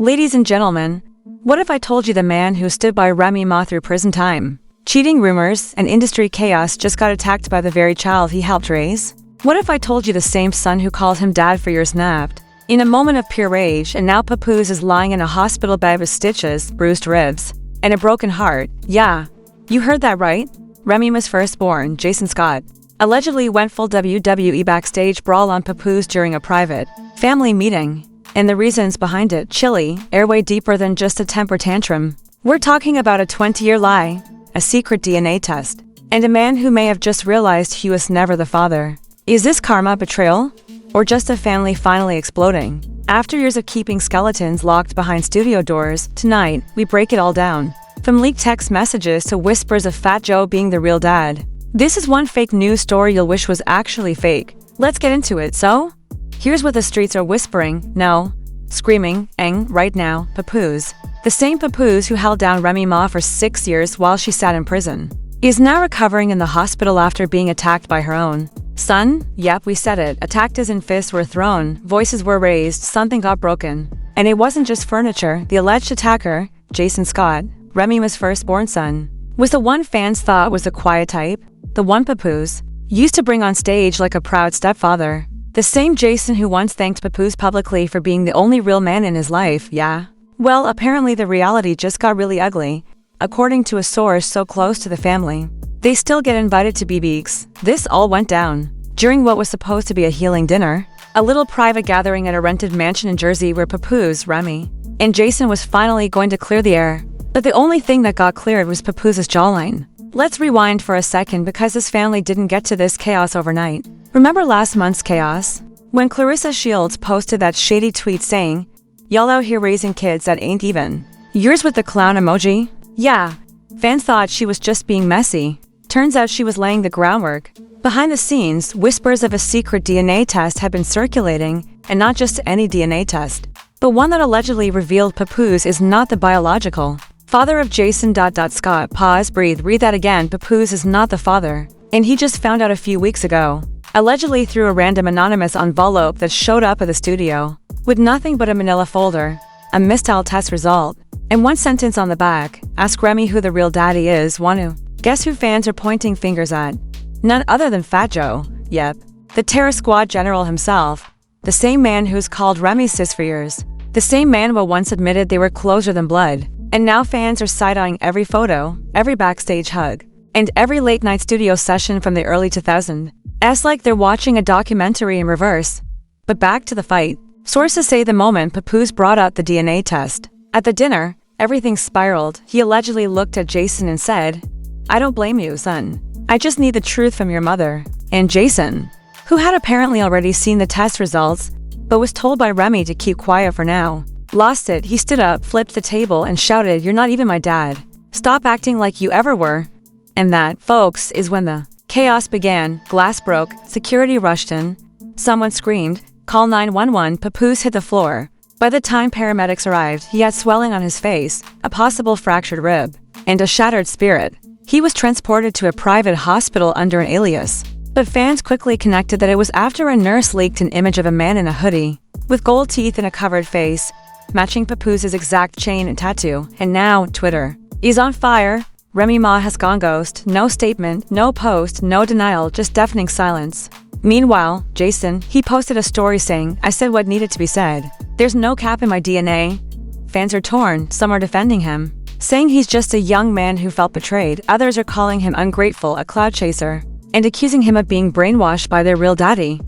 Ladies and gentlemen, what if I told you the man who stood by Remy Ma through prison time, cheating rumors, and industry chaos just got attacked by the very child he helped raise? What if I told you the same son who called him dad for years snapped in a moment of pure rage, and now Papoose is lying in a hospital bed with stitches, bruised ribs, and a broken heart? Yeah, you heard that right. Remy Ma's firstborn, Jason Scott, allegedly went full WWE backstage brawl on Papoose during a private family meeting. And the reasons behind it, chilly, airway deeper than just a temper tantrum. We're talking about a 20-year lie, a secret DNA test, and a man who may have just realized he was never the father. Is this karma, betrayal, or just a family finally exploding? After years of keeping skeletons locked behind studio doors, tonight, we break it all down. From leaked text messages to whispers of Fat Joe being the real dad. This is one fake news story you'll wish was actually fake. Let's get into it, so? Here's what the streets are whispering, no, screaming, right now, Papoose. The same Papoose who held down Remy Ma for 6 years while she sat in prison, is now recovering in the hospital after being attacked by her own son. Yep, we said it, attacked as in fists were thrown, voices were raised, something got broken. And it wasn't just furniture. The alleged attacker, Jason Scott, Remy Ma's firstborn son, was the one fans thought was a quiet type, the one Papoose used to bring on stage like a proud stepfather. The same Jason who once thanked Papoose publicly for being the only real man in his life, yeah? Well, apparently the reality just got really ugly. According to a source so close to the family, they still get invited to BB's. This all went down during what was supposed to be a healing dinner, a little private gathering at a rented mansion in Jersey where Papoose, Remy, and Jason was finally going to clear the air. But the only thing that got cleared was Papoose's jawline. Let's rewind for a second because this family didn't get to this chaos overnight. Remember last month's chaos? When Clarissa Shields posted that shady tweet saying, "Y'all out here raising kids that ain't even yours," with the clown emoji? Yeah, fans thought she was just being messy. Turns out she was laying the groundwork. Behind the scenes, whispers of a secret DNA test had been circulating, and not just any DNA test, but one that allegedly revealed Papoose is not the biological father of Jason. Scott, pause, breathe, read that again. Papoose is not the father, and he just found out a few weeks ago. Allegedly through a random anonymous envelope that showed up at the studio, with nothing but a manila folder, a mistile test result, and one sentence on the back, "Ask Remy who the real daddy is, want to." Guess who fans are pointing fingers at? None other than Fat Joe. Yep, the terror squad general himself. The same man who's called Remy sis for years. The same man who once admitted they were closer than blood. And now fans are side-eyeing every photo, every backstage hug, and every late-night studio session from the early 2000s. It's like they're watching a documentary in reverse. But back to the fight. Sources say the moment Papoose brought out the DNA test at the dinner, everything spiraled. He allegedly looked at Jason and said, "I don't blame you, son. I just need the truth from your mother." And Jason, who had apparently already seen the test results, but was told by Remy to keep quiet for now, lost it. He stood up, flipped the table, and shouted, "You're not even my dad. Stop acting like you ever were." And that, folks, is when the chaos began. Glass broke, security rushed in, someone screamed, "Call 911, Papoose hit the floor. By the time paramedics arrived, he had swelling on his face, a possible fractured rib, and a shattered spirit. He was transported to a private hospital under an alias. But fans quickly connected that it was after a nurse leaked an image of a man in a hoodie, with gold teeth and a covered face, matching Papoose's exact chain and tattoo. And now, Twitter is on fire. Remy Ma has gone ghost. No statement, no post, no denial, just deafening silence. Meanwhile, Jason, he posted a story saying, "I said what needed to be said. There's no cap in my DNA." Fans are torn. Some are defending him, saying he's just a young man who felt betrayed. Others are calling him ungrateful, a cloud chaser, and accusing him of being brainwashed by their real daddy.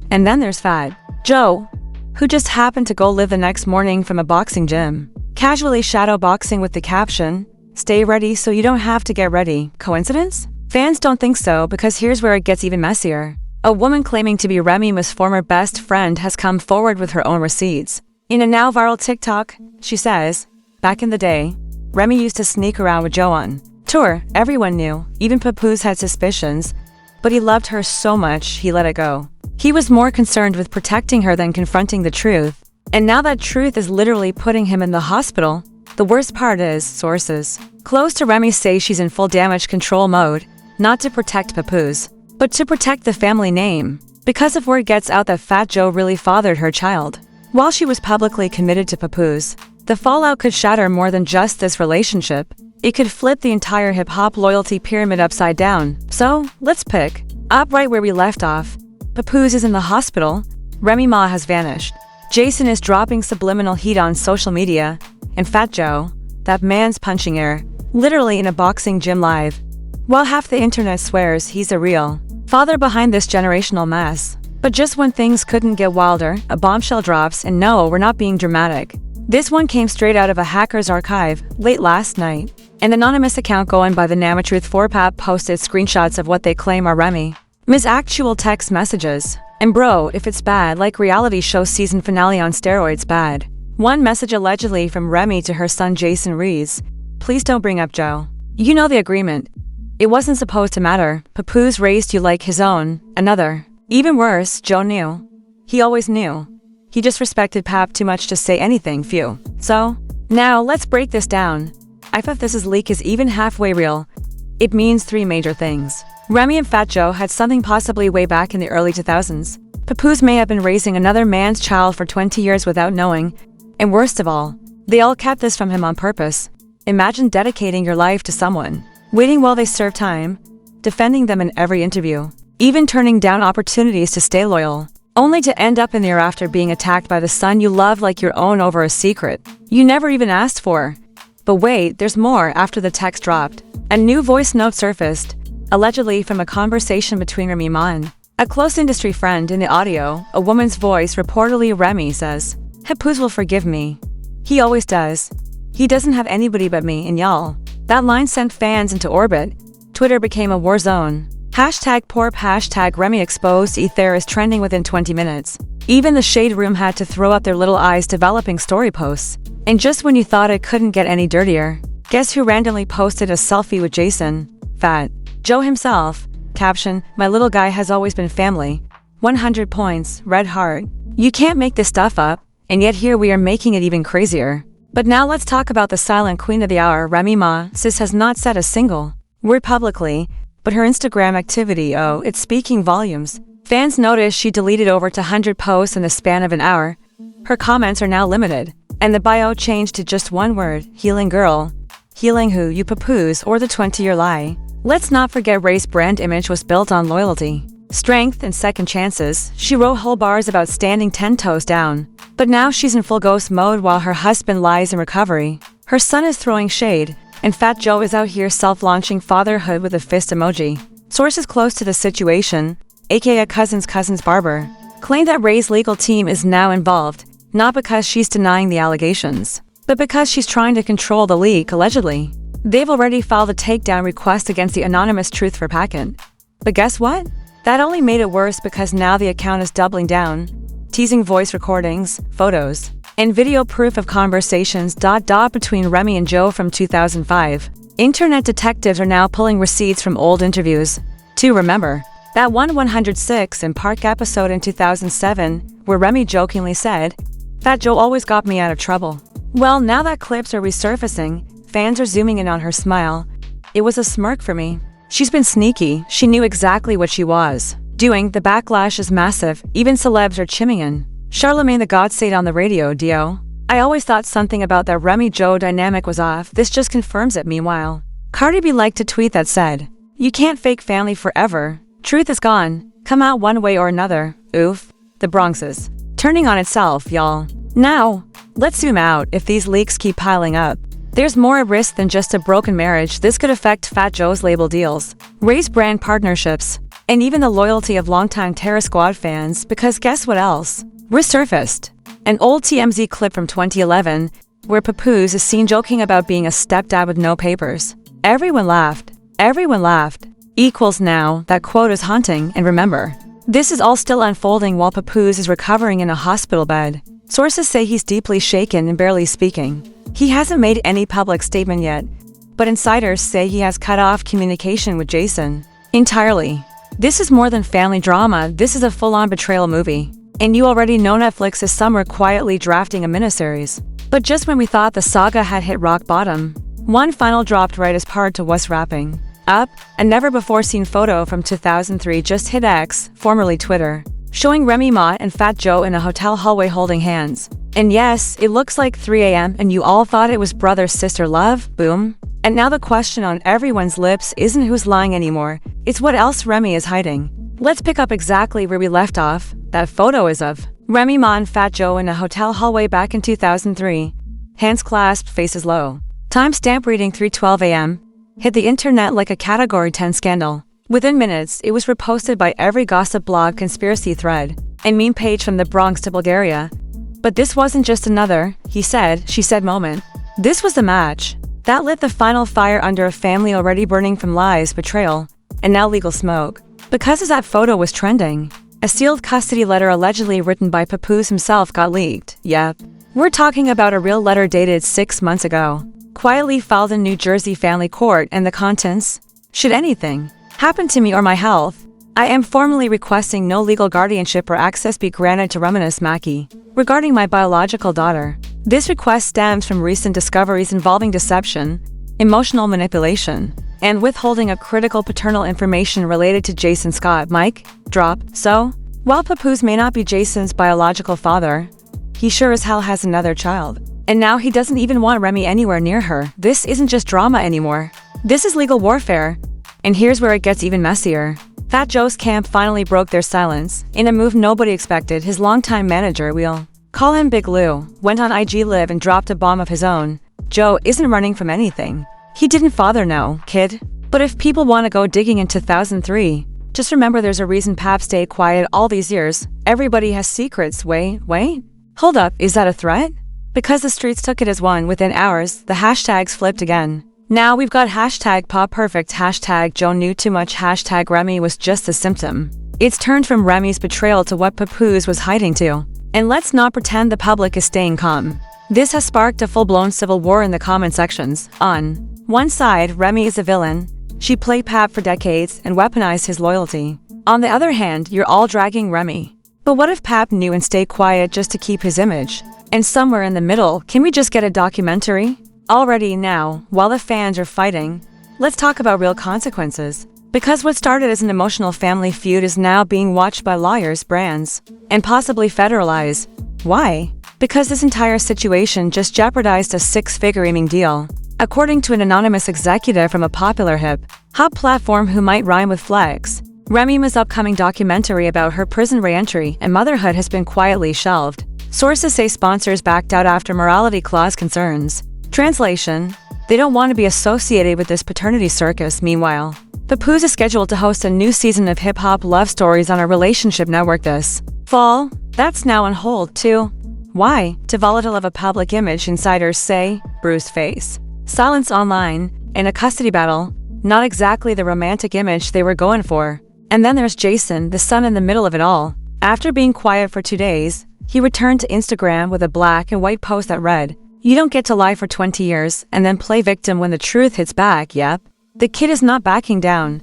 And then there's Fat Joe, who just happened to go live the next morning from a boxing gym, casually shadow boxing with the caption, "Stay ready so you don't have to get ready." Coincidence? Fans don't think so, because here's where it gets even messier. A woman claiming to be Remy Ma's former best friend has come forward with her own receipts. In a now viral TikTok, she says, "Back in the day, Remy used to sneak around with Joe on tour. Everyone knew, even Papoose had suspicions, but he loved her so much, he let it go. He was more concerned with protecting her than confronting the truth. And now that truth is literally putting him in the hospital." The worst part is, sources close to Remy say she's in full damage control mode, not to protect Papoose, but to protect the family name, because if word gets out that Fat Joe really fathered her child, while she was publicly committed to Papoose, The fallout could shatter more than just this relationship. It could flip the entire hip-hop loyalty pyramid upside down. So, let's pick up right where we left off. Papoose is in the hospital. Remy Ma has vanished. Jason is dropping subliminal heat on social media. And Fat Joe, that man's punching air, literally in a boxing gym live. While half the internet swears he's a real father behind this generational mess. But just when things couldn't get wilder, a bombshell drops, and no, we're not being dramatic. This one came straight out of a hacker's archive, late last night. An anonymous account going by the Namatruth4Pap posted screenshots of what they claim are Remy Ma's actual text messages. And bro, if it's bad, like reality show season finale on steroids bad. One message allegedly from Remy to her son Jason reads, "Please don't bring up Joe. You know the agreement. It wasn't supposed to matter. Papoose raised you like his own." Another. "Even worse, Joe knew. He always knew. He just respected Pap too much to say anything, phew." So, now let's break this down. If this leak is even halfway real, it means three major things. Remy and Fat Joe had something possibly way back in the early 2000s. Papoose may have been raising another man's child for 20 years without knowing. And worst of all, they all kept this from him on purpose. Imagine dedicating your life to someone, waiting while they serve time, defending them in every interview, even turning down opportunities to stay loyal, only to end up in the hereafter being attacked by the son you love like your own over a secret you never even asked for. But wait, there's more. After the text dropped, a new voice note surfaced, allegedly from a conversation between Remy Ma and a close industry friend. In the audio, a woman's voice, reportedly Remy, says, "Papoose will forgive me. He always does. He doesn't have anybody but me and y'all." That line sent fans into orbit. Twitter became a war zone. #porp, #Remy exposed. Ether is trending within 20 minutes. Even the Shade Room had to throw up their little eyes developing story posts. And just when you thought it couldn't get any dirtier, guess who randomly posted a selfie with Jason? Fat Joe himself. Caption, "My little guy has always been family. 100 points, red heart." You can't make this stuff up, and yet here we are making it even crazier. But now let's talk about the silent queen of the hour. Remy Ma, sis, has not said a single word publicly, but her Instagram activity, oh, it's speaking volumes. Fans notice she deleted over 100 posts in the span of an hour. Her comments are now limited, and the bio changed to just one word, healing girl. Healing who, you Papoose, or the 20-year lie? Let's not forget Ray's brand image was built on loyalty, strength, and second chances. She wrote whole bars about standing 10 toes down. But now she's in full ghost mode while her husband lies in recovery. Her son is throwing shade, and Fat Joe is out here self-launching fatherhood with a fist emoji. Sources close to the situation, aka cousin's barber, claim that Ray's legal team is now involved, not because she's denying the allegations, but because she's trying to control the leak, allegedly. They've already filed a takedown request against the anonymous Truth4Packet. But guess what? That only made it worse because now the account is doubling down, teasing voice recordings, photos, and video proof of conversations between Remy and Joe from 2005. Internet detectives are now pulling receipts from old interviews. To remember, that 106 in Park episode in 2007, where Remy jokingly said, "Fat Joe always got me out of trouble." Well, now that clips are resurfacing, fans are zooming in on her smile. "It was a smirk for me. She's been sneaky. She knew exactly what she was doing." The backlash is massive. Even celebs are chiming in. Charlemagne the God said on the radio, "Dio, I always thought something about that Remy-Joe dynamic was off. This just confirms it." Meanwhile, Cardi B liked a tweet that said, "You can't fake family forever. Truth is gone. Come out one way or another." Oof. The Bronx is turning on itself, y'all. Now, let's zoom out. If these leaks keep piling up, there's more at risk than just a broken marriage. This could affect Fat Joe's label deals, Ray's brand partnerships, and even the loyalty of longtime Terror Squad fans, because guess what else? Resurfaced. An old TMZ clip from 2011, where Papoose is seen joking about being a stepdad with no papers. Everyone laughed. Everyone laughed. Equals now, that quote is haunting, and remember, this is all still unfolding while Papoose is recovering in a hospital bed. Sources say he's deeply shaken and barely speaking. He hasn't made any public statement yet, but insiders say he has cut off communication with Jason entirely. This is more than family drama, this is a full-on betrayal movie. And you already know Netflix is somewhere quietly drafting a miniseries. But just when we thought the saga had hit rock bottom, one final dropped right as part to what's wrapping up. A never-before-seen photo from 2003 just hit X, formerly Twitter, showing Remy Ma and Fat Joe in a hotel hallway holding hands. And yes, it looks like 3 a.m. and you all thought it was brother-sister love, boom. And now the question on everyone's lips isn't who's lying anymore, it's what else Remy is hiding. Let's pick up exactly where we left off. That photo is of Remy Ma and Fat Joe in a hotel hallway back in 2003. Hands clasped, faces low. Timestamp reading 3:12 a.m. Hit the internet like a Category 10 scandal. Within minutes, it was reposted by every gossip blog, conspiracy thread, and meme page from the Bronx to Bulgaria. But this wasn't just another he said, she said moment. This was the match that lit the final fire under a family already burning from lies, betrayal, and now legal smoke. Because that photo was trending, a sealed custody letter allegedly written by Papoose himself got leaked. Yep. We're talking about a real letter dated 6 months ago, quietly filed in New Jersey family court, and the contents: should anything happen to me or my health, I am formally requesting no legal guardianship or access be granted to Reminis Mackey regarding my biological daughter. This request stems from recent discoveries involving deception, emotional manipulation, and withholding of critical paternal information related to Jason Scott. Mike, drop. So, while Papoose may not be Jason's biological father, he sure as hell has another child. And now he doesn't even want Remy anywhere near her. This isn't just drama anymore. This is legal warfare. And here's where it gets even messier. Fat Joe's camp finally broke their silence. In a move nobody expected, his longtime manager, we'll call him Big Lou, went on IG Live and dropped a bomb of his own. Joe isn't running from anything. He didn't father no kid. But if people want to go digging in 2003, just remember there's a reason Pap stayed quiet all these years. Everybody has secrets. Wait. Hold up, is that a threat? Because the streets took it as one. Within hours, the hashtags flipped again. Now we've got hashtag Pop Perfect, hashtag Joe knew too much, hashtag Remy was just a symptom. It's turned from Remy's betrayal to what Papoose was hiding to. And let's not pretend the public is staying calm. This has sparked a full-blown civil war in the comment sections. On one side, Remy is a villain. She played Pap for decades and weaponized his loyalty. On the other hand, you're all dragging Remy. But what if Pap knew and stayed quiet just to keep his image? And somewhere in the middle, can we just get a documentary? Already now, while the fans are fighting, let's talk about real consequences. Because what started as an emotional family feud is now being watched by lawyers, brands, and possibly federalized. Why? Because this entire situation just jeopardized a six-figure streaming deal. According to an anonymous executive from a popular hip-hop platform who might rhyme with flex, Remy Ma's upcoming documentary about her prison re-entry and motherhood has been quietly shelved. Sources say sponsors backed out after morality clause concerns. Translation: they don't want to be associated with this paternity circus. Meanwhile, Papoose is scheduled to host a new season of hip-hop love stories on a relationship network this fall. That's now on hold too. Why? Too volatile of a public image, insiders say. Bruised face, silence online, and a custody battle. Not exactly the romantic image they were going for. And then there's Jason, the son in the middle of it all. After being quiet for 2 days, he returned to Instagram with a black and white post that read, "You don't get to lie for 20 years and then play victim when the truth hits back." Yep. The kid is not backing down.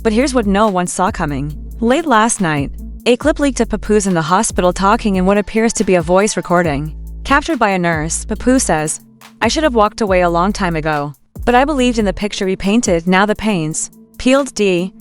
But here's what no one saw coming. Late last night, a clip leaked of Papoose in the hospital talking in what appears to be a voice recording. Captured by a nurse, Papoose says, "I should have walked away a long time ago. But I believed in the picture he painted, now the paints peeled D.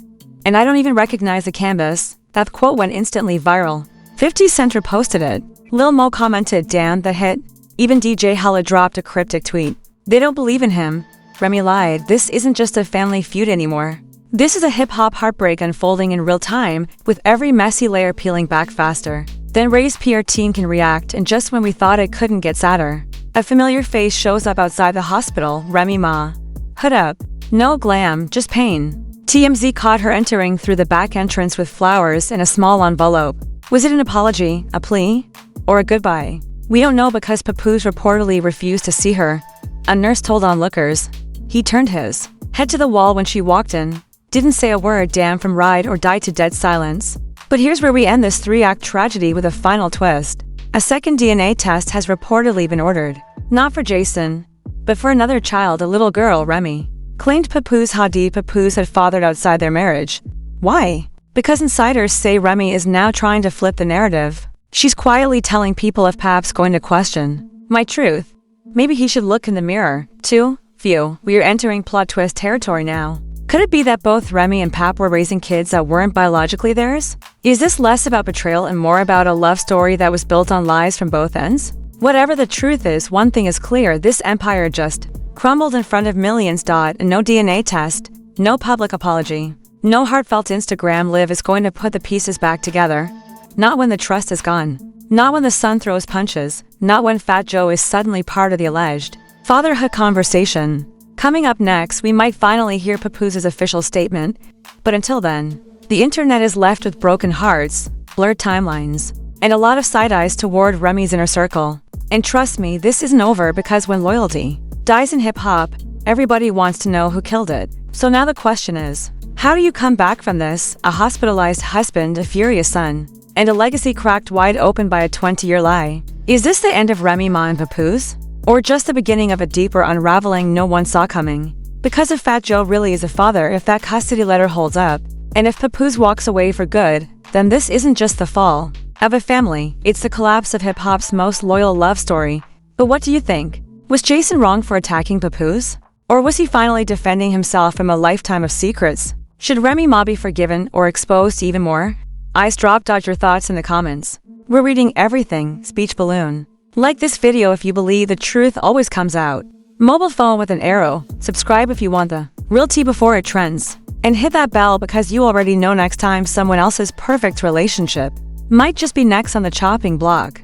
And I don't even recognize the canvas." That quote went instantly viral. 50 Cent reposted it. Lil Mo commented, "Damn, the hit." Even DJ Hala dropped a cryptic tweet. "They don't believe in him. Remy lied. This isn't just a family feud anymore. This is a hip-hop heartbreak unfolding in real time, with every messy layer peeling back faster. Then Ray's PR team can react, and just when we thought it couldn't get sadder, a familiar face shows up outside the hospital. Remy Ma. Hood up. No glam, just pain. TMZ caught her entering through the back entrance with flowers and a small envelope. Was it an apology, a plea, or a goodbye? We don't know because Papoose reportedly refused to see her. A nurse told onlookers. He turned his head to the wall when she walked in. Didn't say a word. Damn, from ride or die to dead silence. But here's where we end this 3-act tragedy with a final twist. A second DNA test has reportedly been ordered. Not for Jason, but for another child, a little girl. Remy claimed Papoose had fathered outside their marriage. Why? Because insiders say Remy is now trying to flip the narrative. She's quietly telling people if Pap's going to question my truth, maybe he should look in the mirror. Too few. We are entering plot twist territory now. Could it be that both Remy and Pap were raising kids that weren't biologically theirs? Is this less about betrayal and more about a love story that was built on lies from both ends? Whatever the truth is, one thing is clear: this empire just crumbled in front of millions. No DNA test, no public apology, no heartfelt Instagram live is going to put the pieces back together. Not when the trust is gone. Not when the son throws punches. Not when Fat Joe is suddenly part of the alleged fatherhood conversation. Coming up next, we might finally hear Papoose's official statement, but until then, the internet is left with broken hearts, blurred timelines, and a lot of side eyes toward Remy's inner circle. And trust me, this isn't over, because when loyalty dies in hip-hop, everybody wants to know who killed it. So now the question is, how do you come back from this? A hospitalized husband, a furious son, and a legacy cracked wide open by a 20-year lie. Is this the end of Remy Ma and Papoose? Or just the beginning of a deeper unraveling no one saw coming? Because if Fat Joe really is a father, if that custody letter holds up, and if Papoose walks away for good, then this isn't just the fall of a family, it's the collapse of hip-hop's most loyal love story. But what do you think? Was Jason wrong for attacking Papoose? Or was he finally defending himself from a lifetime of secrets? Should Remy Ma be forgiven or exposed even more? Eyes drop. Your thoughts in the comments. We're reading everything. Speech balloon. Like this video if you believe the truth always comes out. Mobile phone with an arrow. Subscribe if you want the real tea before it trends. And hit that bell because you already know next time someone else's perfect relationship might just be next on the chopping block.